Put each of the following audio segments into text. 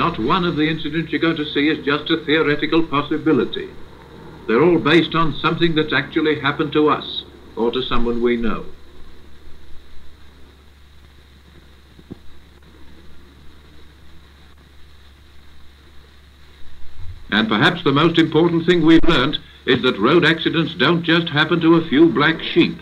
Not one of the incidents you're going to see is just a theoretical possibility. They're all based on something that's actually happened to us or to someone we know. And perhaps the most important thing we've learnt is that road accidents don't just happen to a few black sheep.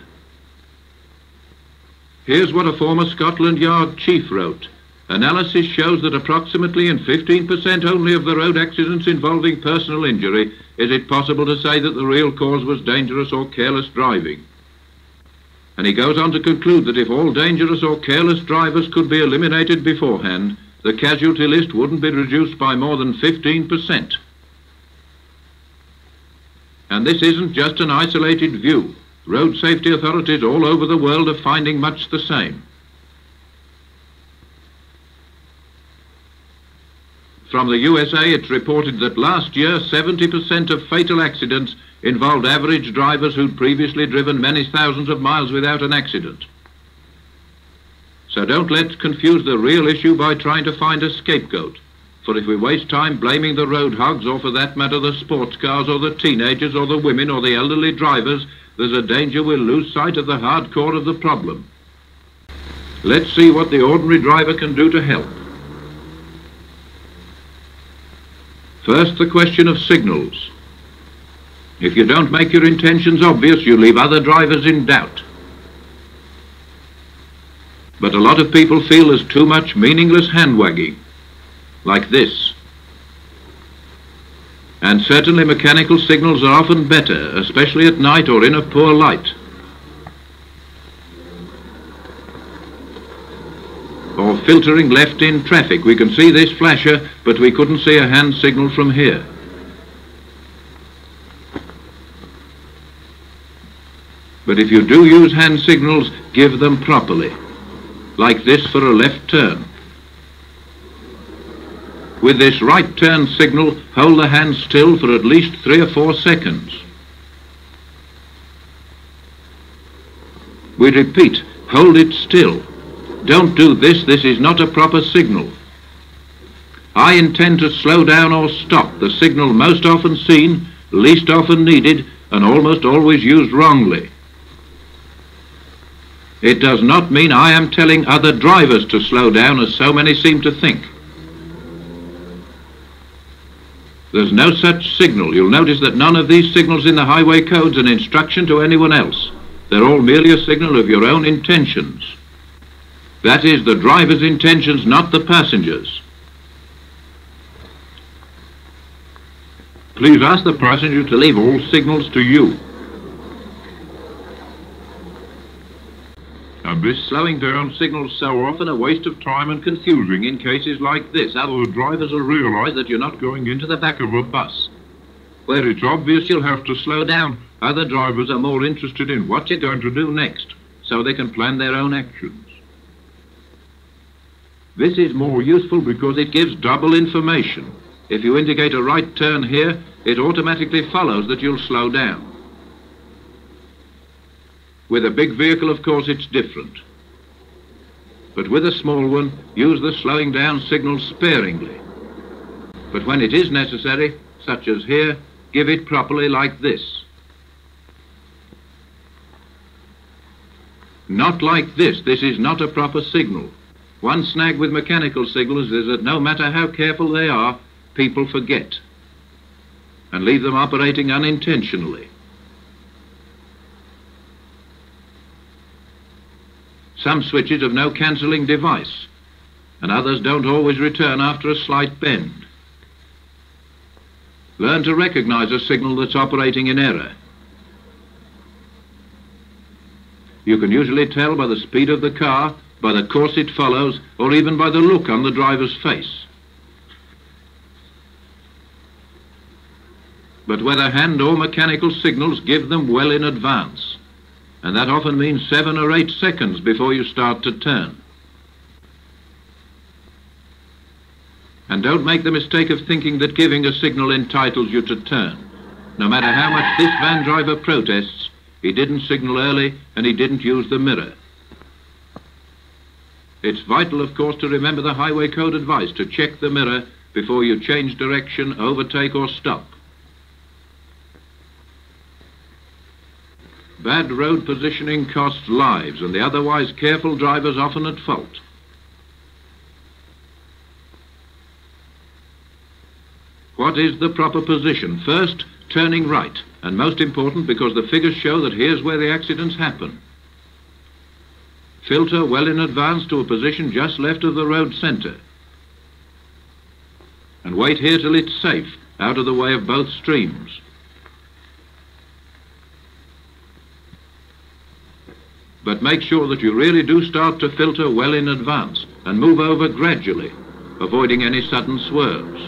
Here's what a former Scotland Yard chief wrote. Analysis shows that approximately in 15% only of the road accidents involving personal injury is it possible to say that the real cause was dangerous or careless driving. And he goes on to conclude that if all dangerous or careless drivers could be eliminated beforehand, the casualty list wouldn't be reduced by more than 15%. And this isn't just an isolated view. Road safety authorities all over the world are finding much the same. From the USA, it's reported that last year 70% of fatal accidents involved average drivers who'd previously driven many thousands of miles without an accident. So don't let's confuse the real issue by trying to find a scapegoat. For if we waste time blaming the road hogs, or for that matter the sports cars or the teenagers or the women or the elderly drivers, there's a danger we'll lose sight of the hard core of the problem. Let's see what the ordinary driver can do to help. First, the question of signals. If you don't make your intentions obvious, you leave other drivers in doubt. But a lot of people feel there's too much meaningless hand-wagging, like this. And certainly mechanical signals are often better, especially at night or in a poor light. Or filtering left in traffic. We can see this flasher, but we couldn't see a hand signal from here. But if you do use hand signals, give them properly. Like this for a left turn. With this right turn signal, hold the hand still for at least 3 or 4 seconds. We repeat, hold it still. Don't do this, this is not a proper signal. I intend to slow down or stop, the signal most often seen, least often needed, and almost always used wrongly. It does not mean I am telling other drivers to slow down, as so many seem to think. There's no such signal. You'll notice that none of these signals in the highway code's an instruction to anyone else. They're all merely a signal of your own intentions. That is, the driver's intentions, not the passenger's. Please ask the passenger to leave all signals to you. And this slowing down signal's so often a waste of time and confusing in cases like this. Other drivers will realise that you're not going into the back of a bus. Where it's obvious you'll have to slow down. Other drivers are more interested in what you're going to do next, so they can plan their own actions. This is more useful because it gives double information. If you indicate a right turn here, it automatically follows that you'll slow down. With a big vehicle, of course, it's different. But with a small one, use the slowing down signal sparingly. But when it is necessary, such as here, give it properly like this. Not like this. This is not a proper signal. One snag with mechanical signals is that no matter how careful they are, people forget and leave them operating unintentionally. Some switches have no cancelling device, and others don't always return after a slight bend. Learn to recognize a signal that's operating in error. You can usually tell by the speed of the car, by the course it follows, or even by the look on the driver's face. But whether hand or mechanical signals, give them well in advance. And that often means 7 or 8 seconds before you start to turn. And don't make the mistake of thinking that giving a signal entitles you to turn. No matter how much this van driver protests, he didn't signal early and he didn't use the mirror. It's vital, of course, to remember the highway code advice to check the mirror before you change direction, overtake or stop. Bad road positioning costs lives, and the otherwise careful driver's often at fault. What is the proper position? First, turning right, and most important because the figures show that here's where the accidents happen. Filter well in advance to a position just left of the road centre. And wait here till it's safe, out of the way of both streams. But make sure that you really do start to filter well in advance and move over gradually, avoiding any sudden swerves.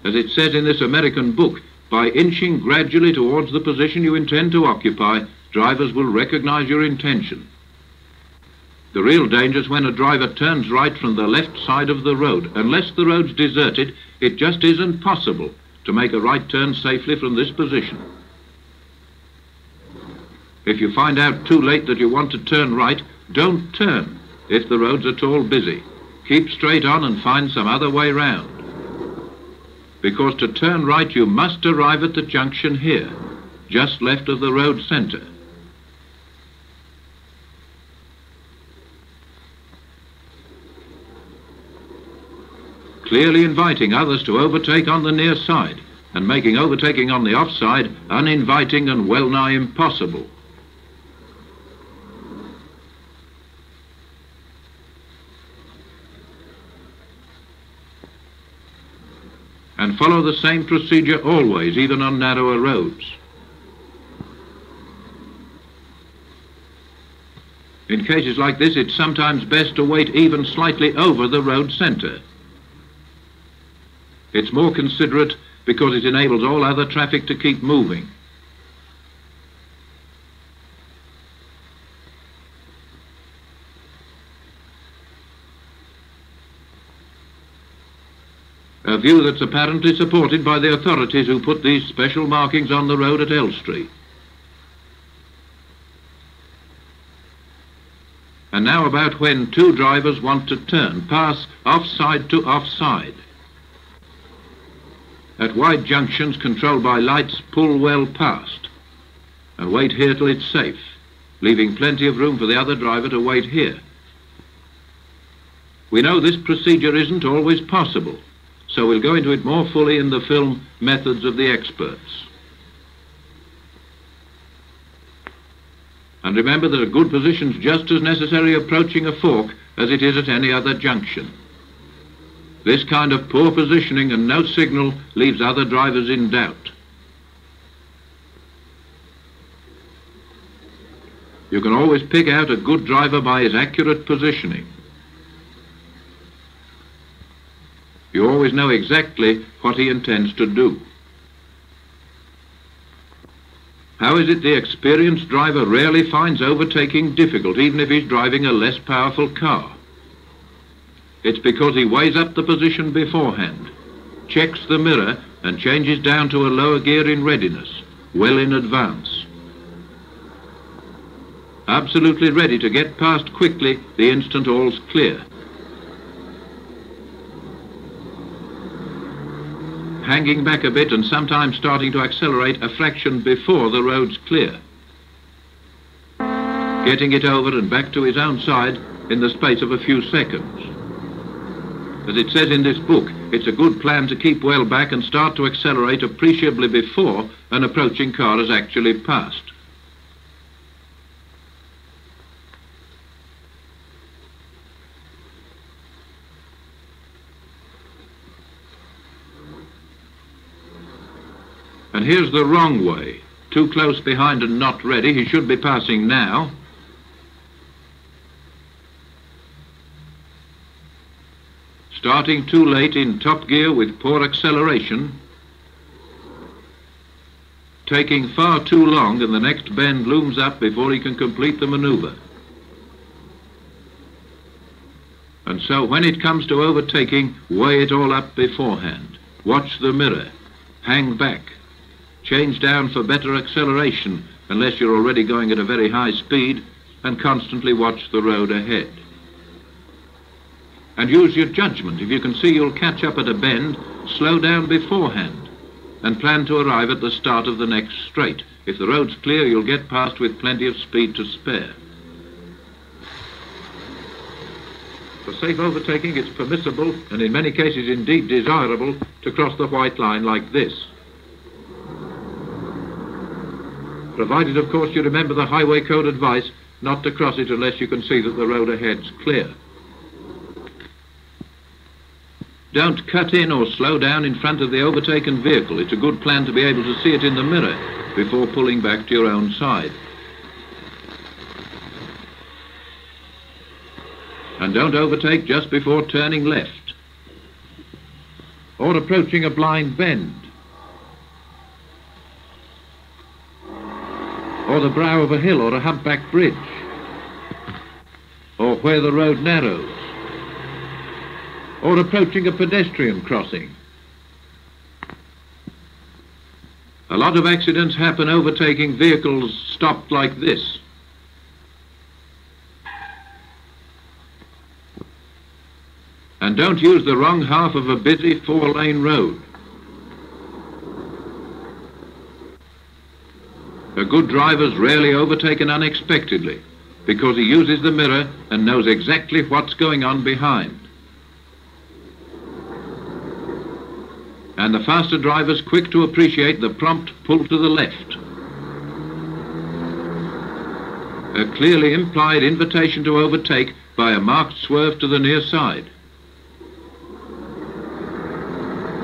As it says in this American book, by inching gradually towards the position you intend to occupy, drivers will recognize your intention. The real danger is when a driver turns right from the left side of the road. Unless the road's deserted, it just isn't possible to make a right turn safely from this position. If you find out too late that you want to turn right, don't turn if the road's at all busy. Keep straight on and find some other way round. Because to turn right you must arrive at the junction here, just left of the road centre. Clearly inviting others to overtake on the near side and making overtaking on the offside uninviting and well-nigh impossible. And follow the same procedure always, even on narrower roads. In cases like this, it's sometimes best to wait even slightly over the road centre. It's more considerate because it enables all other traffic to keep moving. A view that's apparently supported by the authorities who put these special markings on the road at Elstree. And now about when two drivers want to turn, pass offside to offside. At wide junctions controlled by lights, pull well past and wait here till it's safe, leaving plenty of room for the other driver to wait here. We know this procedure isn't always possible, so we'll go into it more fully in the film Methods of the Experts. And remember that a good position's just as necessary approaching a fork as it is at any other junction. This kind of poor positioning and no signal leaves other drivers in doubt. You can always pick out a good driver by his accurate positioning. You always know exactly what he intends to do. How is it the experienced driver rarely finds overtaking difficult, even if he's driving a less powerful car? It's because he weighs up the position beforehand, checks the mirror and changes down to a lower gear in readiness, well in advance. Absolutely ready to get past quickly the instant all's clear. Hanging back a bit and sometimes starting to accelerate a fraction before the road's clear. Getting it over and back to his own side in the space of a few seconds. As it says in this book, it's a good plan to keep well back and start to accelerate appreciably before an approaching car has actually passed. And here's the wrong way. Too close behind and not ready. He should be passing now. Starting too late in top gear with poor acceleration. Taking far too long and the next bend looms up before he can complete the maneuver. And so when it comes to overtaking, weigh it all up beforehand. Watch the mirror. Hang back. Change down for better acceleration unless you're already going at a very high speed, and constantly watch the road ahead. And use your judgment. If you can see you'll catch up at a bend, slow down beforehand and plan to arrive at the start of the next straight. If the road's clear, you'll get past with plenty of speed to spare. For safe overtaking, it's permissible, and in many cases indeed desirable, to cross the white line like this. Provided, of course, you remember the highway code advice not to cross it unless you can see that the road ahead's clear. Don't cut in or slow down in front of the overtaken vehicle. It's a good plan to be able to see it in the mirror before pulling back to your own side. And don't overtake just before turning left or approaching a blind bend or the brow of a hill or a humpback bridge or where the road narrows or approaching a pedestrian crossing. A lot of accidents happen overtaking vehicles stopped like this. And don't use the wrong half of a busy four-lane road. A good driver's rarely overtaken unexpectedly because he uses the mirror and knows exactly what's going on behind. And the faster driver's quick to appreciate the prompt pull to the left. A clearly implied invitation to overtake by a marked swerve to the near side.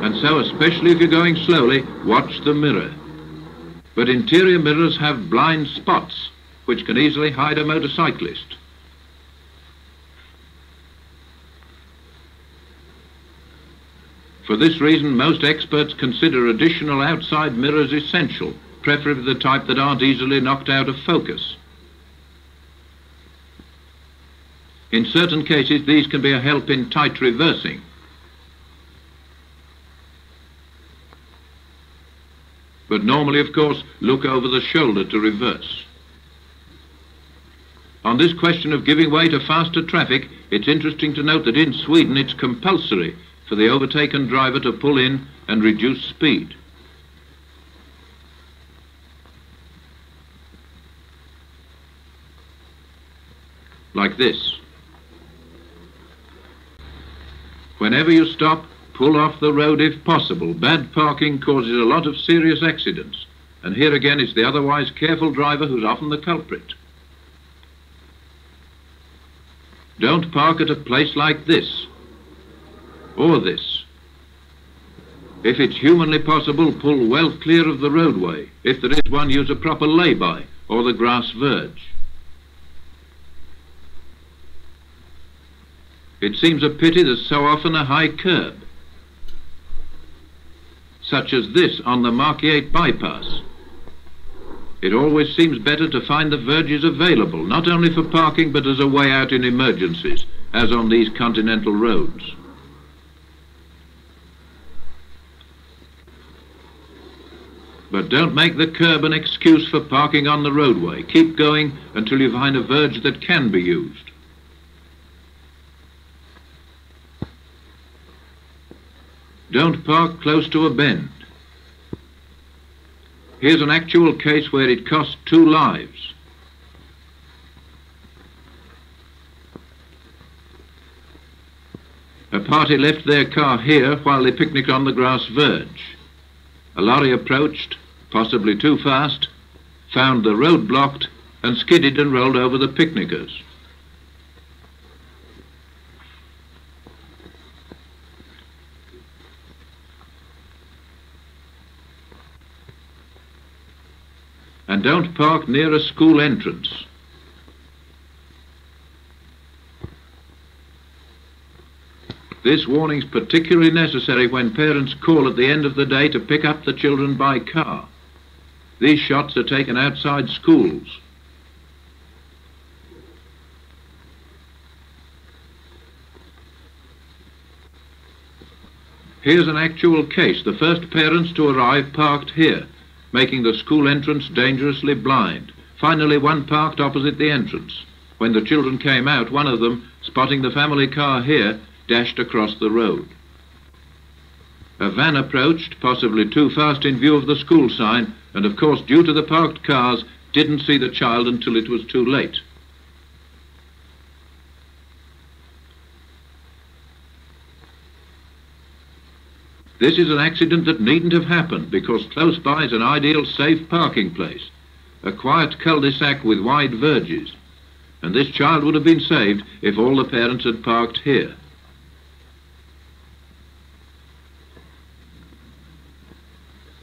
And so, especially if you're going slowly, watch the mirror. But interior mirrors have blind spots, which can easily hide a motorcyclist. For this reason, most experts consider additional outside mirrors essential, preferably the type that aren't easily knocked out of focus. In certain cases, these can be a help in tight reversing. But normally, of course, look over the shoulder to reverse. On this question of giving way to faster traffic, it's interesting to note that in Sweden it's compulsory for the overtaken driver to pull in and reduce speed. Like this. Whenever you stop, pull off the road if possible. Bad parking causes a lot of serious accidents. And here again it's the otherwise careful driver who's often the culprit. Don't park at a place like this. Or this. If it's humanly possible, pull well clear of the roadway. If there is one, use a proper lay-by or the grass verge. It seems a pity there's so often a high curb, such as this on the Mark-8 bypass. It always seems better to find the verges available, not only for parking but as a way out in emergencies, as on these continental roads. But don't make the curb an excuse for parking on the roadway. Keep going until you find a verge that can be used. Don't park close to a bend. Here's an actual case where it cost 2 lives. A party left their car here while they picnicked on the grass verge. A lorry approached, possibly too fast, found the road blocked and skidded and rolled over the picnickers. And don't park near a school entrance. This warning's particularly necessary when parents call at the end of the day to pick up the children by car. These shots are taken outside schools. Here's an actual case. The first parents to arrive parked here, making the school entrance dangerously blind. Finally, one parked opposite the entrance. When the children came out, one of them, spotting the family car here, dashed across the road. A van approached, possibly too fast in view of the school sign, and of course, due to the parked cars, didn't see the child until it was too late. This is an accident that needn't have happened because close by is an ideal safe parking place, a quiet cul-de-sac with wide verges, and this child would have been saved if all the parents had parked here.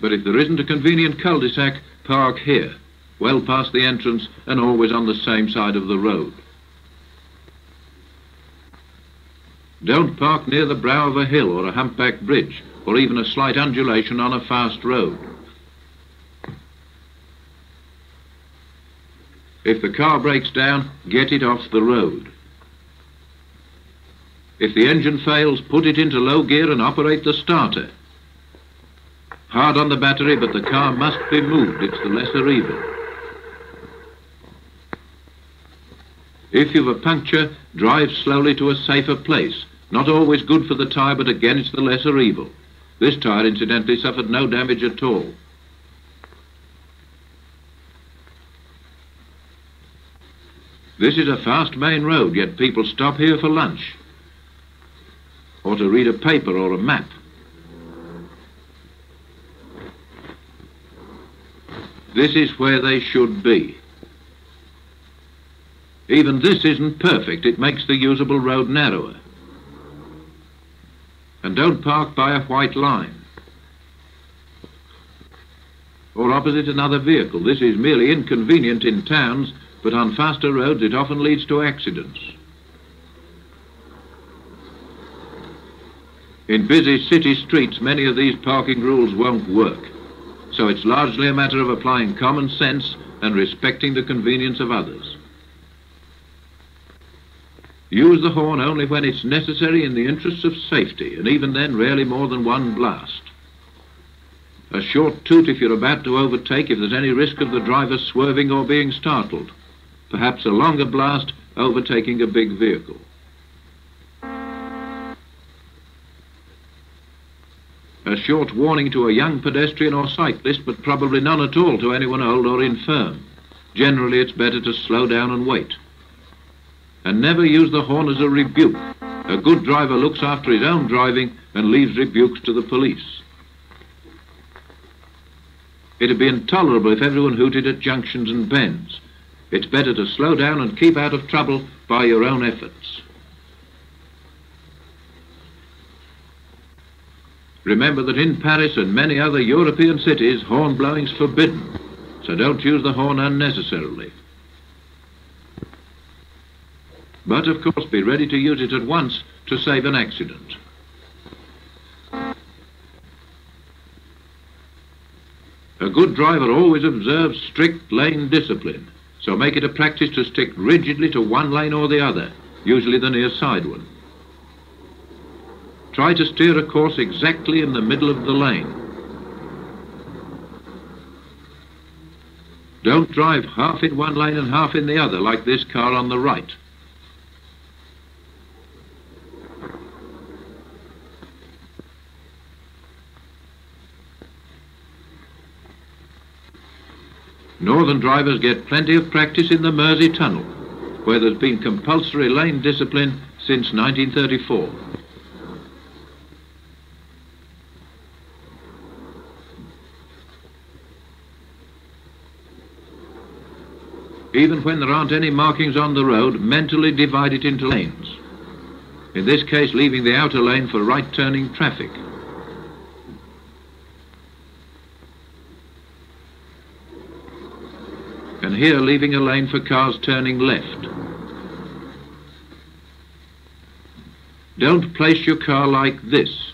But if there isn't a convenient cul-de-sac, park here, well past the entrance and always on the same side of the road. Don't park near the brow of a hill or a humpback bridge, or even a slight undulation on a fast road. If the car breaks down, get it off the road. If the engine fails, put it into low gear and operate the starter. Hard on the battery, but the car must be moved. It's the lesser evil. If you've a puncture, drive slowly to a safer place. Not always good for the tyre, but again it's the lesser evil. This tyre, incidentally, suffered no damage at all. This is a fast main road, yet people stop here for lunch, or to read a paper or a map. This is where they should be. Even this isn't perfect. It makes the usable road narrower. And don't park by a white line or opposite another vehicle. This is merely inconvenient in towns, but on faster roads it often leads to accidents. In busy city streets, many of these parking rules won't work, so it's largely a matter of applying common sense and respecting the convenience of others. Use the horn only when it's necessary in the interests of safety, and even then rarely more than one blast. A short toot if you're about to overtake if there's any risk of the driver swerving or being startled. Perhaps a longer blast overtaking a big vehicle. A short warning to a young pedestrian or cyclist, but probably none at all to anyone old or infirm. Generally, it's better to slow down and wait. And never use the horn as a rebuke. A good driver looks after his own driving and leaves rebukes to the police. It'd be intolerable if everyone hooted at junctions and bends. It's better to slow down and keep out of trouble by your own efforts. Remember that in Paris and many other European cities, horn blowing's forbidden, so don't use the horn unnecessarily. But, of course, be ready to use it at once to save an accident. A good driver always observes strict lane discipline, so make it a practice to stick rigidly to one lane or the other, usually the near side one. Try to steer a course exactly in the middle of the lane. Don't drive half in one lane and half in the other, like this car on the right. Northern drivers get plenty of practice in the Mersey Tunnel, where there's been compulsory lane discipline since 1934. Even when there aren't any markings on the road, mentally divide it into lanes. In this case, leaving the outer lane for right-turning traffic. And here leaving a lane for cars turning left. Don't place your car like this.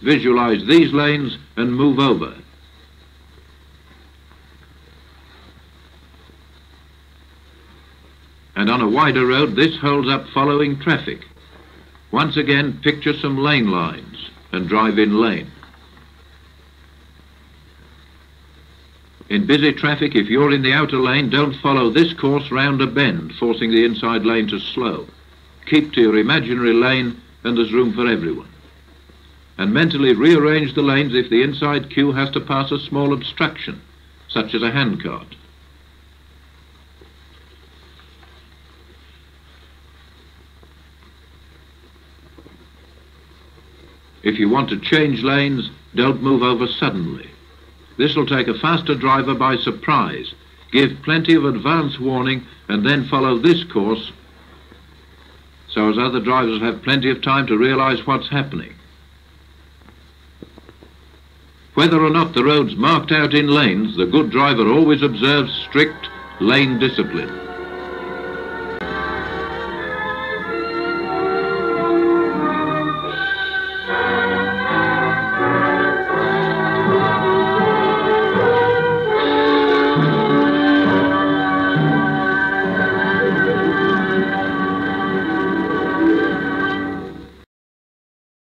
Visualize these lanes and move over. And on a wider road, this holds up following traffic. Once again, picture some lane lines and drive in lane. In busy traffic, if you're in the outer lane, don't follow this course round a bend, forcing the inside lane to slow. Keep to your imaginary lane and there's room for everyone. And mentally rearrange the lanes if the inside queue has to pass a small obstruction, such as a handcart. If you want to change lanes, don't move over suddenly. This will take a faster driver by surprise. Give plenty of advance warning and then follow this course so as other drivers have plenty of time to realize what's happening. Whether or not the road's marked out in lanes, the good driver always observes strict lane discipline.